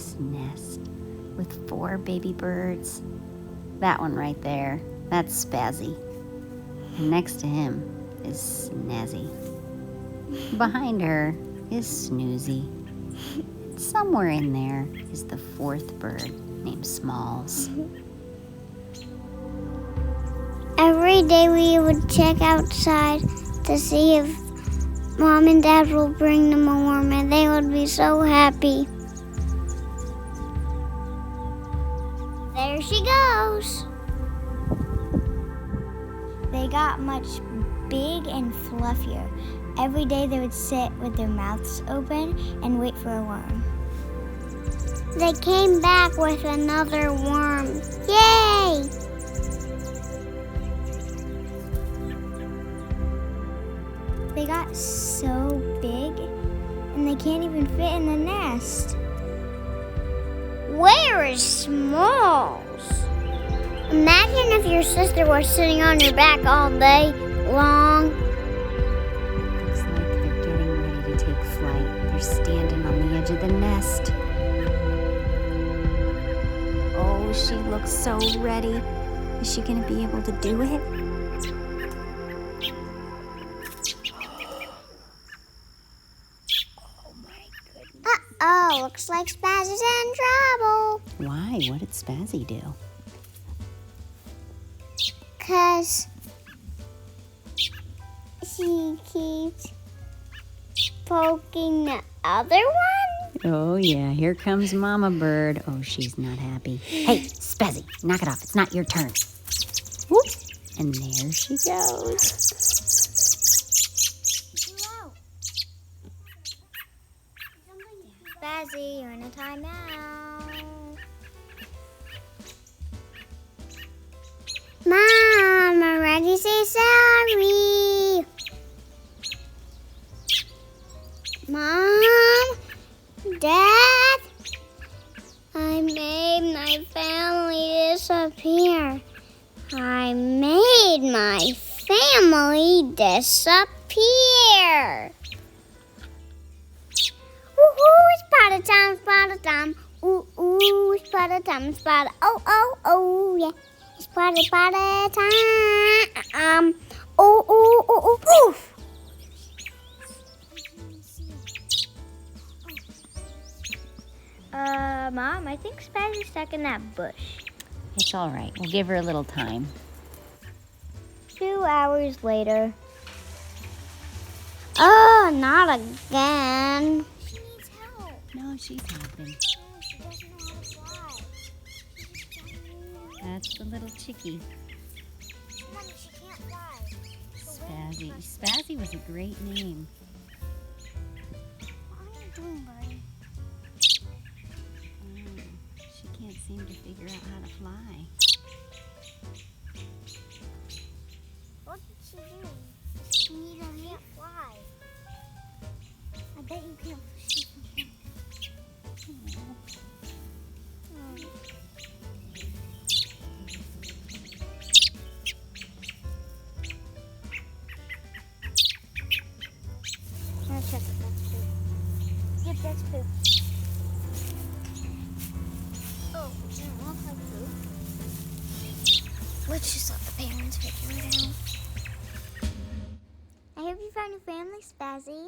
this nest with 4 baby birds. That one right there, that's Spazzy. And next to him is Snazzy. Behind her is Snoozy. Somewhere in there is the 4th bird named Smalls. Every day we would check outside to see if Mom and Dad will bring them a worm, and they would be so happy. There she goes. They got much big and fluffier. Every day they would sit with their mouths open and wait for a worm. They came back with another worm. Yay! They got so big and they can't even fit in the nest. Where is Smalls? Imagine if your sister was sitting on your back all day long. Looks like they're getting ready to take flight. They're standing on the edge of the nest. Oh, she looks so ready. Is she gonna be able to do it? Uh-oh, looks like Spazzy's in trouble. Why? What did Spazzy do? 'Cause she keeps poking the other one. Oh, yeah, here comes Mama Bird. Oh, she's not happy. Hey, Spazzy, knock it off. It's not your turn. Whoop. And there she goes. Spazzy, you're in a timeout. Mom, I'm ready to say sorry. Mom, Dad, I made my family disappear. I made my family disappear. Woohoo, spot a time. Ooh, ooh, spot a time. Oh, oh, oh, yeah. Spot a time. Oh, ooh, ooh, ooh, oof. Mom, I think Spazzy's stuck in that bush. It's all right. We'll give her a little time. 2 hours later. Oh, not again. She needs help. No, she's helping. She doesn't know how to fly. That's the little chickie. Mommy, she can't fly. Spazzy. Spazzy was a great name. What are you doing, buddy? She can't seem to figure out how to fly. What did she do? She can't fly. I bet you can't. I'll check if that's poop. Yep, that's poop. Oh, it doesn't look like poop. Let's just let the parents figure it out. I hope you found your family, Spazzy.